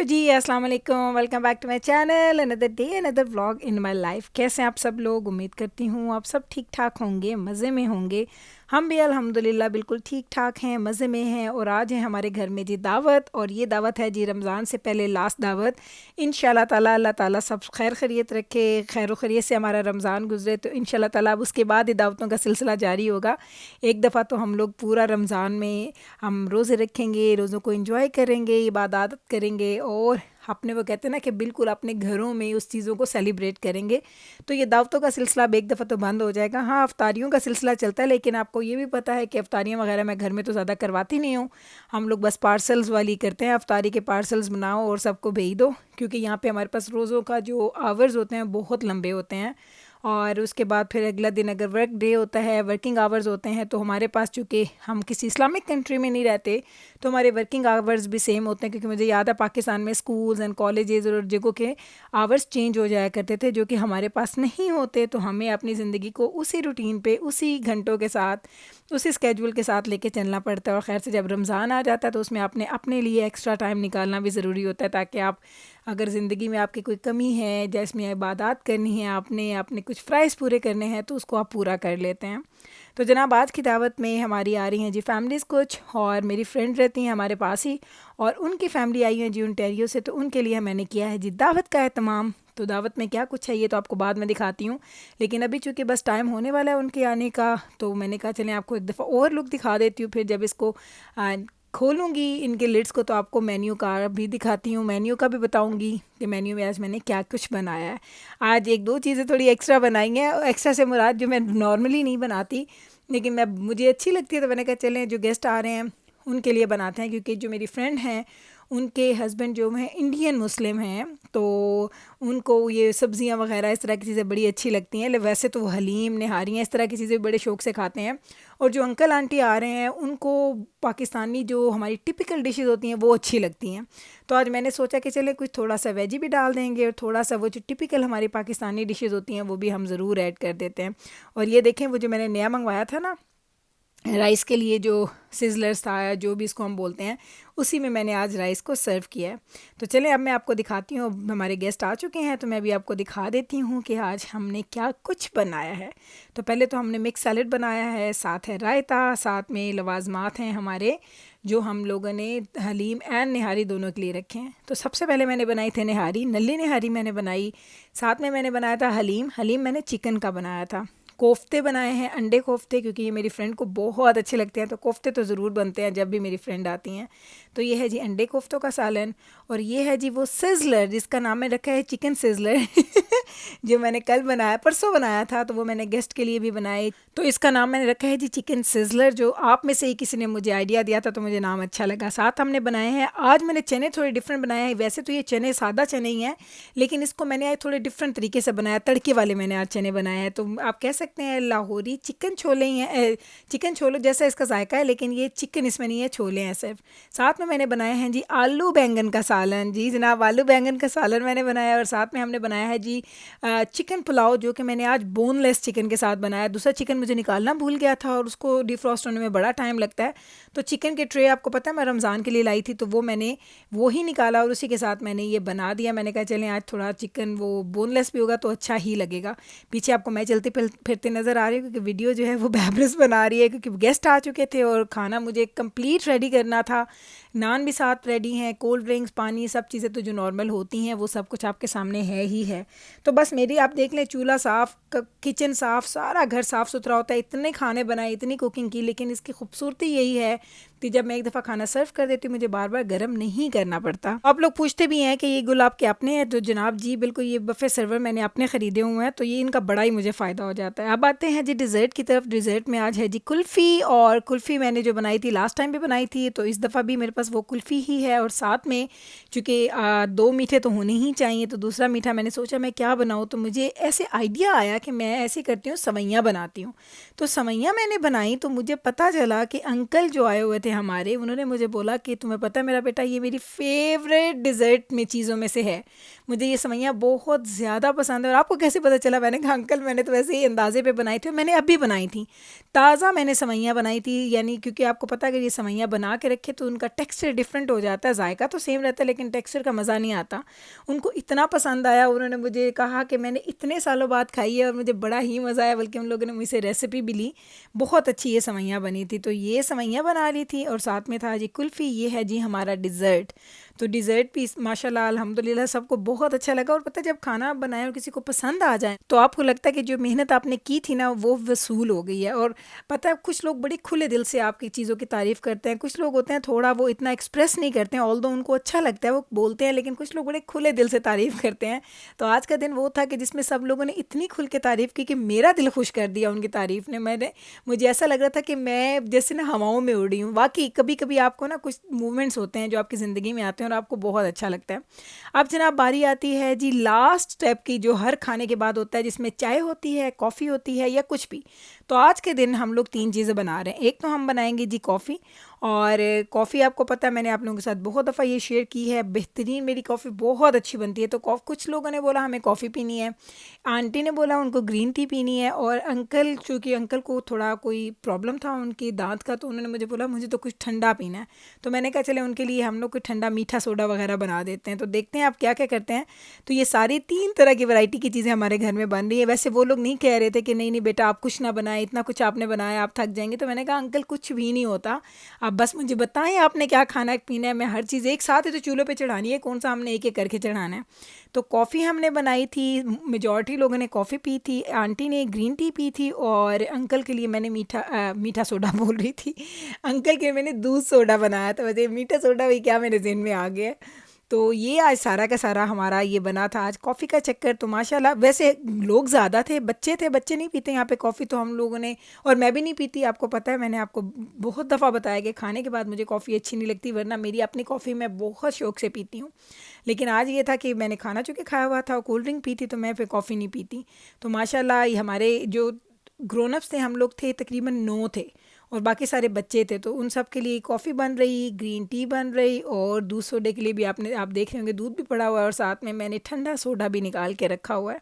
जी, अस्सलाम वालेकुम। Welcome back to my channel. Another day another vlog in my life. कैसे हैं आप सब लोग? उम्मीद करती हूँ आप सब ठीक ठाक होंगे, मज़े में होंगे। हम भी अल्हम्दुलिल्लाह बिल्कुल ठीक ठाक हैं, मज़े में हैं। और आज है हमारे घर में जी दावत, और ये दावत है जी रमज़ान से पहले लास्ट दावत। इंशाल्लाह ताला अल्लाह ताला सब खैर खैरियत रखे, खैर खैरियत से हमारा रमज़ान गुजरे, तो इंशाल्लाह ताला अब उसके बाद ही दावतों का सिलसिला जारी होगा। एक दफ़ा तो हम लोग पूरा रमज़ान में हम रोज़े रखेंगे, रोज़ों को एंजॉय करेंगे, इबादत करेंगे, और अपने वो कहते हैं ना कि बिल्कुल अपने घरों में उस चीज़ों को सेलिब्रेट करेंगे। तो ये दावतों का सिलसिला अब एक दफ़ा तो बंद हो जाएगा। हाँ, अफ्तारियों का सिलसिला चलता है, लेकिन आपको ये भी पता है कि अफ्तारियाँ वगैरह मैं घर में तो ज़्यादा करवाती नहीं हूँ। हम लोग बस पार्सल्स वाली करते हैं, अफ्तारी के पार्सल्स बनाओ और सबको भेज दो, क्योंकि यहाँ पे हमारे पास रोज़ों का जो आवर्स होते हैं बहुत लंबे होते हैं। और उसके बाद फिर अगला दिन अगर वर्क डे होता है, वर्किंग आवर्स होते हैं, तो हमारे पास चूँकि हम किसी इस्लामिक कंट्री में नहीं रहते, तो हमारे वर्किंग आवर्स भी सेम होते हैं। क्योंकि मुझे याद है पाकिस्तान में स्कूल्स एंड कॉलेजेस और जगहों के आवर्स चेंज हो जाया करते थे, जो कि हमारे पास नहीं होते। तो हमें अपनी ज़िंदगी को उसी रूटीन पे, उसी घंटों के साथ, उसी स्केड्यूल के साथ लेके चलना पड़ता है। और खैर से जब रमज़ान आ जाता है तो उसमें आपने अपने लिए एक्स्ट्रा टाइम निकालना भी ज़रूरी होता है, ताकि आप अगर ज़िंदगी में आपकी कोई कमी है, जिसमें इबादत करनी है, आपने अपने कुछ फ़्राइज़ पूरे करने हैं, तो उसको आप पूरा कर लेते हैं। तो जनाब आज की दावत में हमारी आ रही हैं जी फैमिलीज़ कुछ, और मेरी फ्रेंड रहती हैं हमारे पास ही, और उनकी फैमिली आई है जी ओंटारियो से। तो उनके लिए मैंने किया है जी दावत का एहतमाम। तो दावत में क्या कुछ है ये तो आपको बाद में दिखाती हूँ, लेकिन अभी चूँकि बस टाइम होने वाला है उनके आने का, तो मैंने कहा चलें आपको एक दफ़ा और लुक दिखा देती हूँ। फिर जब इसको खोलूँगी इनके लिड्स को, तो आपको मेन्यू का भी दिखाती हूँ, मेन्यू का भी बताऊँगी कि मेन्यू में आज मैंने क्या कुछ बनाया है। आज एक दो चीज़ें थोड़ी एक्स्ट्रा बनाई हैं, एक्स्ट्रा से मुराद जो मैं नॉर्मली नहीं बनाती, लेकिन मुझे अच्छी लगती है, तो मैंने कहा चलें जो गेस्ट आ रहे हैं उनके लिए बनाते हैं। क्योंकि जो मेरी फ्रेंड हैं उनके हस्बैंड जो हैं इंडियन मुस्लिम हैं, तो उनको ये सब्ज़ियाँ वगैरह इस तरह की चीज़ें बड़ी अच्छी लगती हैं। वैसे तो वो हलीम, निहारियाँ, इस तरह की चीज़ें बड़े शौक़ से खाते हैं। और जो अंकल आंटी आ रहे हैं उनको पाकिस्तानी जो हमारी टिपिकल डिशेस होती हैं वो अच्छी लगती हैं। तो आज मैंने सोचा कि चले कुछ थोड़ा सा वेजी भी डाल देंगे, और थोड़ा सा वो जो टिपिकल हमारी पाकिस्तानी डिशेस होती हैं वो भी हम ज़रूर ऐड कर देते हैं। और ये देखें, वो जो मैंने नया मंगवाया था ना राइस के लिए, जो सिजलर्स था या जो भी इसको हम बोलते हैं, उसी में मैंने आज राइस को सर्व किया है। तो चलें अब मैं आपको दिखाती हूँ। हमारे गेस्ट आ चुके हैं, तो मैं भी आपको दिखा देती हूँ कि आज हमने क्या कुछ बनाया है। तो पहले तो हमने मिक्स सैलड बनाया है, साथ है रायता, साथ में लवाजमात हैं हमारे जो हम लोगों ने हलीम एंड निहारी दोनों के लिए रखे हैं। तो सबसे पहले मैंने बनाई थी निहारी, नली निहारी मैंने बनाई। साथ में मैंने बनाया था हलीम, हलीम मैंने चिकन का बनाया था। कोफ्ते बनाए हैं, अंडे कोफ्ते, क्योंकि ये मेरी फ्रेंड को बहुत अच्छे लगते हैं, तो कोफ्ते तो ज़रूर बनते हैं जब भी मेरी फ्रेंड आती हैं। तो ये है जी अंडे कोफ्तों का सालन। और ये है जी वो सिजलर जिसका नाम मैं रखा है चिकन सिजलर जो मैंने कल बनाया, परसों बनाया था, तो वो मैंने गेस्ट के लिए भी बनाए, तो इसका नाम मैंने रखा है जी चिकन सिजलर। जो आप में से ही किसी ने मुझे आइडिया दिया था, तो मुझे नाम अच्छा लगा। साथ हमने बनाए हैं, आज मैंने चने थोड़े डिफरेंट बनाए हैं। वैसे तो ये चने सादा चने ही हैं, लेकिन इसको मैंने आज थोड़े डिफरेंट तरीके से बनाया, तड़के वाले मैंने आज चने बनाए हैं। तो आप कह सकते हैं लाहौरी चिकन छोले ही हैं, चिकन छोले जैसा इसका जायका है, लेकिन ये चिकन इसमें नहीं है, छोले हैं सिर्फ। साथ में मैंने बनाए हैं जी आलू बैंगन का सालन। जी जनाब, आलू बैंगन का सालन मैंने बनाया। और साथ में हमने बनाया है जी चिकन पुलाव, जो कि मैंने आज बोनलेस चिकन के साथ बनाया। दूसरा चिकन मुझे निकालना भूल गया था, और उसको डिफ्रॉस्ट होने में बड़ा टाइम लगता है। तो चिकन के ट्रे आपको पता है मैं रमज़ान के लिए लाई थी, तो वो मैंने वो ही निकाला, और उसी के साथ मैंने ये बना दिया। मैंने कहा चलें आज थोड़ा चिकन वो बोनलेस भी होगा तो अच्छा ही लगेगा। पीछे आपको मैं चलते फिरते नज़र आ रही हूँ, क्योंकि वीडियो जो है वो बैबरस बना रही है, क्योंकि गेस्ट आ चुके थे और खाना मुझे कंप्लीट रेडी करना था। नान भी साथ रेडी हैं, कोल्ड ड्रिंक्स, पानी, सब चीज़ें तो जो नॉर्मल होती हैं वो सब कुछ आपके सामने है ही है। तो बस मेरी आप देख लें, चूल्हा साफ़, किचन साफ़, सारा घर साफ़ सुथरा होता है। इतने खाने बनाए, इतनी कुकिंग की, लेकिन इसकी खूबसूरती यही है कि जब मैं एक दफ़ा खाना सर्व कर देती हूँ मुझे बार बार गर्म नहीं करना पड़ता। आप लोग पूछते भी हैं कि ये गुलाब के अपने हैं, तो जनाब जी बिल्कुल, ये बफ़े सर्वर मैंने अपने ख़रीदे हुए हैं, तो ये इनका बड़ा ही मुझे फ़ायदा हो जाता है। अब आते हैं जी डिज़र्ट की तरफ। डिज़र्ट में आज है जी कुल्फ़ी, और कुल्फ़ी मैंने जो बनाई थी लास्ट टाइम भी बनाई थी, तो इस दफ़ा भी मेरे पास वो कुल्फ़ी ही है। और साथ में चूँकि दो मीठे तो होने ही चाहिए, तो दूसरा मीठा मैंने सोचा मैं क्या बनाऊँ, तो मुझे ऐसे आइडिया आया कि मैं ऐसे करती हूँ, सवैयाँ बनाती हूँ। तो सवैयाँ मैंने बनाई, तो मुझे पता चला कि अंकल जो आए हुए थे हमारे, उन्होंने मुझे बोला कि तुम्हें पता है मेरा बेटा, ये मेरी फेवरेट डिज़र्ट में चीज़ों में से है, मुझे ये सेवइयाँ बहुत ज़्यादा पसंद है। और आपको कैसे पता चला? मैंने कहा अंकल मैंने तो वैसे ही अंदाजे पे बनाई थी, और मैंने अभी बनाई थी, ताज़ा मैंने सेवइयाँ बनाई थी। यानी क्योंकि आपको पता है अगर ये सेवइयाँ बना के रखे तो उनका टेक्सचर डिफरेंट हो जाता है, जायका तो सेम रहता है लेकिन टेक्सचर का मज़ा नहीं आता। उनको इतना पसंद आया, उन्होंने मुझे कहा कि मैंने इतने सालों बाद खाई है और मुझे बड़ा ही मज़ा आया, बल्कि उन लोगों ने मुझसे रेसिपी भी ली, बहुत अच्छी ये सेवइयाँ बनी थी। तो ये सेवइयाँ बना ली थी और साथ में था जी कुल्फ़ी। ये है जी हमारा डिज़र्ट। तो डिज़र्ट भी माशाल्लाह अल्हम्दुलिल्लाह सबको बहुत अच्छा लगा। और पता है जब खाना आप बनाएं और किसी को पसंद आ जाए तो आपको लगता है कि जो मेहनत आपने की थी ना वो वसूल हो गई है। और पता है कुछ लोग बड़ी खुले दिल से आपकी चीज़ों की तारीफ़ करते हैं, कुछ लोग होते हैं थोड़ा वो इतना एक्सप्रेस नहीं करते हैं, ऑल्दो उनको अच्छा लगता है वो बोलते हैं, लेकिन कुछ लोग बड़े खुले दिल से तारीफ़ करते हैं। तो आज का दिन वो था कि जिसमें सब लोगों ने इतनी खुल के तारीफ़ की कि मेरा दिल खुश कर दिया उनकी तारीफ़ ने। मुझे ऐसा लग रहा था कि मैं जैसे ना हवाओं में उड़ी हूँ। वाकई कभी कभी आपको ना कुछ मूवमेंट्स होते हैं जो आपकी ज़िंदगी में आते हैं और आपको बहुत अच्छा लगता है। अब जनाब बारी आती है जी लास्ट स्टेप की, जो हर खाने के बाद होता है, जिसमें चाय होती है, कॉफ़ी होती है या कुछ भी। तो आज के दिन हम लोग 3 चीज़ें बना रहे हैं। एक तो हम बनाएंगे जी कॉफ़ी, और कॉफ़ी आपको पता है मैंने आप लोगों के साथ बहुत दफ़ा ये शेयर की है, बेहतरीन मेरी कॉफ़ी बहुत अच्छी बनती है। तो कुछ लोगों ने बोला हमें कॉफ़ी पीनी है, आंटी ने बोला उनको ग्रीन टी पीनी है, और अंकल, चूँकि अंकल को थोड़ा कोई प्रॉब्लम था उनकी दांत का, तो उन्होंने मुझे बोला मुझे तो कुछ ठंडा पीना है। तो मैंने कहा चले उनके लिए हम लोग कुछ ठंडा मीठा सोडा वगैरह बना देते हैं। तो देखते हैं आप क्या क्या करते हैं। तो ये सारी 3 तरह की वैरायटी की चीज़ें हमारे घर में बन रही है। वैसे वो लोग नहीं कह रहे थे कि नहीं नहीं बेटा आप कुछ ना बनाएं, इतना कुछ आपने बनाया आप थक जाएंगे। तो मैंने कहा अंकल कुछ भी नहीं होता, आप बस मुझे बताएं आपने क्या खाना पीना है, मैं हर चीज़ एक साथ ही तो चूल्हे पे चढ़ानी है, कौन सा हमने एक एक करके चढ़ाना है। तो कॉफ़ी हमने बनाई थी, मेजॉरिटी लोगों ने कॉफ़ी पी थी, आंटी ने ग्रीन टी पी थी, और अंकल के लिए मैंने मीठा सोडा बोल रही थी, अंकल के लिए मैंने दूध सोडा बनाया था। वैसे मीठा सोडा भी क्या मेरे ज़हन में आ गया। तो ये आज सारा का सारा हमारा ये बना था आज कॉफ़ी का चक्कर। तो माशाल्लाह वैसे लोग ज़्यादा थे, बच्चे नहीं पीते यहाँ पे कॉफ़ी, तो हम लोगों ने, और मैं भी नहीं पीती, आपको पता है मैंने आपको बहुत दफ़ा बताया कि खाने के बाद मुझे कॉफ़ी अच्छी नहीं लगती, वरना मेरी अपनी कॉफ़ी मैं बहुत शौक़ से पीती हूँ। लेकिन आज ये था कि मैंने खाना चूँकि खाया हुआ था और कोल्ड ड्रिंक पी थी, तो मैं फिर कॉफ़ी नहीं पीती। तो माशाल्लाह ये हमारे जो ग्रोनअप्स थे, हम लोग थे तकरीबन 9 थे और बाकी सारे बच्चे थे, तो उन सब के लिए कॉफ़ी बन रही, ग्रीन टी बन रही, और दूध सोडे के लिए भी आप देख रहे होंगे दूध भी पड़ा हुआ है, और साथ में मैंने ठंडा सोडा भी निकाल के रखा हुआ है।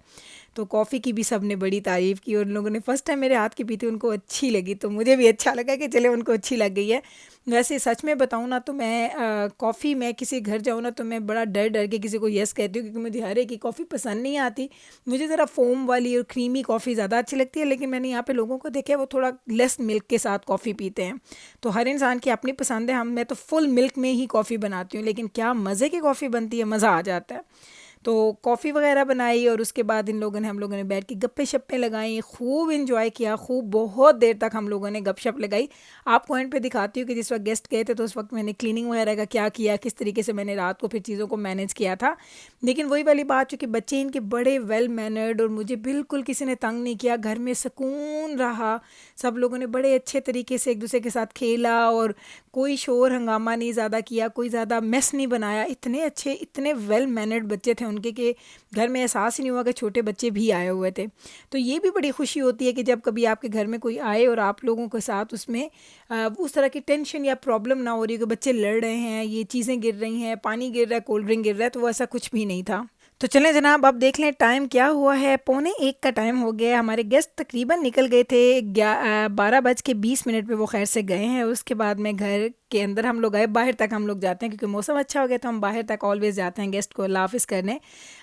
तो कॉफ़ी की भी सब ने बड़ी तारीफ़ की, और लोगों ने फ़र्स्ट टाइम मेरे हाथ की पी थी, उनको अच्छी लगी, तो मुझे भी अच्छा लगा कि चले उनको अच्छी लग गई है। वैसे सच में बताऊँ ना तो मैं कॉफ़ी, मैं किसी घर जाऊँ ना तो मैं बड़ा डर डर के किसी को येस कहती हूँ, क्योंकि मुझे हर एक की कॉफ़ी पसंद नहीं आती। मुझे ज़रा फ़ोम वाली और क्रीमी कॉफ़ी ज़्यादा अच्छी लगती है, लेकिन मैंने यहाँ पे लोगों को देखा है वो थोड़ा लेस मिल्क के साथ कॉफ़ी पीते हैं। तो हर इंसान की अपनी पसंद है, मैं तो फुल मिल्क में ही कॉफ़ी बनाती हूँ, लेकिन क्या मज़े की कॉफ़ी बनती है, मज़ा आ जाता है। तो कॉफ़ी वगैरह बनाई, और उसके बाद हम लोगों ने बैठ के गप्पे शप्पे लगाई, खूब इंजॉय किया, खूब बहुत देर तक हम लोगों ने गपशप लगाई। आपको एंड पे दिखाती हूँ कि जिस वक्त गेस्ट गए थे तो उस वक्त मैंने क्लीनिंग वगैरह का क्या किया, किस तरीके से मैंने रात को फिर चीज़ों को मैनेज किया था। लेकिन वही वाली बात, चूँकि बच्चे इनके बड़े वेल मैनर्ड, और मुझे बिल्कुल किसी ने तंग नहीं किया, घर में सुकून रहा, सब लोगों ने बड़े अच्छे तरीके से एक दूसरे के साथ खेला, और कोई शोर हंगामा नहीं ज़्यादा किया, कोई ज़्यादा मेस नहीं बनाया। इतने अच्छे, इतने वेल मैनर्ड बच्चे थे उनके कि घर में एहसास ही नहीं हुआ कि छोटे बच्चे भी आए हुए थे। तो ये भी बड़ी खुशी होती है कि जब कभी आपके घर में कोई आए और आप लोगों के साथ उसमें उस तरह की टेंशन या प्रॉब्लम ना हो रही है कि बच्चे लड़ रहे हैं, ये चीज़ें गिर रही हैं, पानी गिर रहा है, कोल्ड ड्रिंक गिर रहा है, तो वैसा कुछ भी नहीं था। तो चलें जनाब, अब देख लें टाइम क्या हुआ है, 12:45 का टाइम हो गया। हमारे गेस्ट तकरीबन निकल गए थे 12:20 पे वो खैर से गए हैं। उसके बाद में घर के अंदर हम लोग आए, बाहर तक हम लोग जाते हैं क्योंकि मौसम अच्छा हो गया, तो हम बाहर तक ऑलवेज़ जाते हैं गेस्ट को अल्लाह हाफ़िज़ करने।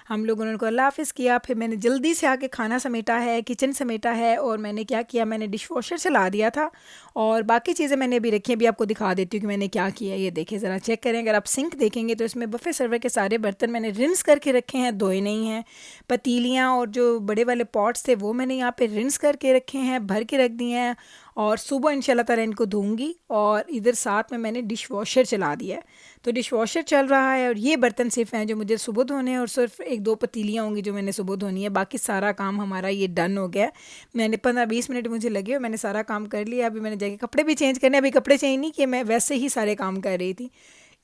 हम लोगों ने उनको अल्लाह हाफ़िज़ किया, फिर मैंने जल्दी से आके खाना समेटा है, किचन समेटा है, और मैंने क्या किया, मैंने डिश वॉशर चला दिया था, और बाकी चीज़ें मैंने अभी रखी हैं, अभी आपको दिखा देती हूँ कि मैंने क्या किया। ये देखिए ज़रा चेक करें, अगर आप सिंक देखेंगे तो इसमें बफ़े सर्वर के सारे बर्तन मैंने रिंस करके रखे हैं, धोए नहीं हैं। पतीलियाँ और जो बड़े वाले पॉट्स थे वो मैंने यहाँ पे रिंस करके रखे हैं, भर के रख दिए हैं, और सुबह इंशाल्लाह ताला इनको धोऊंगी। और इधर साथ में मैंने डिश वॉशर चला दिया है, तो डिश वॉशर चल रहा है, और ये बर्तन सिर्फ हैं जो मुझे सुबह धोने हैं, और सिर्फ 1-2 पतीलियाँ होंगी जो मैंने सुबह धोनी है, बाकी सारा काम हमारा ये डन हो गया। मैंने 15-20 मिनट मुझे लगे और मैंने सारा काम कर लिया। अभी मैंने जाके कपड़े भी चेंज करने, अभी कपड़े चेंज नहीं किए, मैं वैसे ही सारे काम कर रही थी।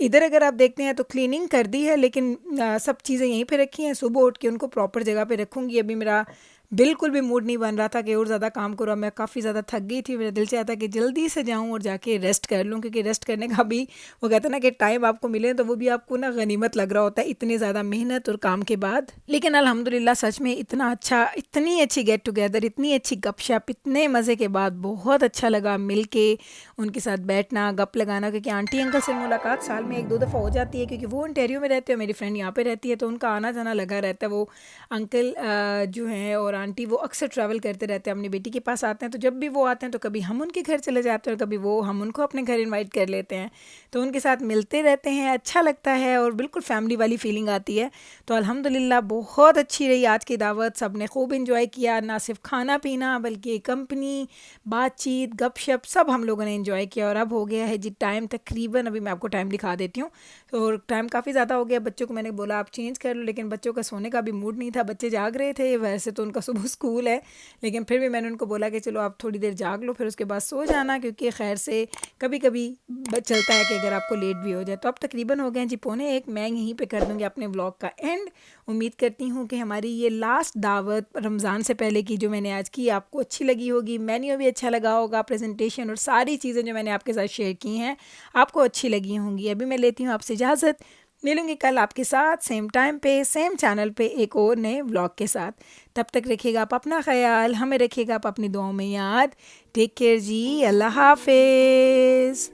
इधर अगर आप देखते हैं तो क्लीनिंग कर दी है, लेकिन सब चीज़ें यहीं पे रखी हैं, सुबह उठ के उनको प्रॉपर जगह पे रखूँगी। अभी मेरा बिल्कुल भी मूड नहीं बन रहा था कि और ज़्यादा काम करो। मैं काफ़ी ज़्यादा थक गई थी, मेरा दिल चाहता कि जल्दी से जाऊँ और जाके रेस्ट कर लूँ, क्योंकि रेस्ट करने का भी वो कहते हैं ना कि टाइम आपको मिले तो वो भी आपको ना गनीमत लग रहा होता है, इतनी ज़्यादा मेहनत और काम के बाद। लेकिन अल्हम्दुलिल्लाह सच में इतना अच्छा, इतनी अच्छी गेट टुगेदर, इतनी अच्छी गपशप, इतने मज़े के बाद बहुत अच्छा लगा मिल के उनके साथ बैठना, गप लगाना। क्योंकि आंटी अंकल से मुलाकात साल में एक दो दफ़ा हो जाती है, क्योंकि वो ओंटारियो में रहते हैं, मेरी फ्रेंड यहाँ पे रहती है, तो उनका आना जाना लगा रहता है। वो अंकल जो हैं और आंटी वो अक्सर ट्रैवल करते रहते हैं, अपनी बेटी के पास आते हैं, तो जब भी वो आते हैं तो कभी हम उनके घर चले जाते हैं और कभी वो हम उनको अपने घर इनवाइट कर लेते हैं। तो उनके साथ मिलते रहते हैं, अच्छा लगता है और बिल्कुल फैमिली वाली फीलिंग आती है। तो अल्हम्दुलिल्लाह बहुत अच्छी रही आज की दावत, सब ने खूब इन्जॉय किया, ना सिर्फ खाना पीना बल्कि कंपनी, बातचीत, गपशप सब हम लोगों ने इन्जॉय किया। और अब हो गया है जी टाइम, तकरीबन अभी मैं आपको टाइम दिखा देती हूँ। तो टाइम काफ़ी ज़्यादा हो गया, बच्चों को मैंने बोला आप चेंज कर लो, लेकिन बच्चों का सोने का भी मूड नहीं था, बच्चे जाग रहे थे। वैसे तो उनका सुबह स्कूल है, लेकिन फिर भी मैंने उनको बोला कि चलो आप थोड़ी देर जाग लो, फिर उसके बाद सो जाना, क्योंकि खैर से कभी कभी चलता है कि अगर आपको लेट भी हो जाए। तो अब तकरीबन हो गए हैं जी 12:45, मैं यहीं पे कर दूँगी अपने व्लॉग का एंड। उम्मीद करती हूँ कि हमारी ये लास्ट दावत रमज़ान से पहले की जो मैंने आज की आपको अच्छी लगी होगी, मेन्यू भी अच्छा लगा होगा, प्रेजेंटेशन और सारी चीज़ें जो मैंने आपके साथ शेयर की हैं आपको अच्छी लगी होंगी। अभी मैं लेती हूँ आपसे इजाज़त, मिलूंगी कल आपके साथ सेम टाइम पे सेम चैनल पे एक और नए व्लॉग के साथ। तब तक रखिएगा आप अपना ख्याल, हमें रखिएगा आप अपनी दुआओं में याद। टेक केयर जी, अल्लाह हाफिज़।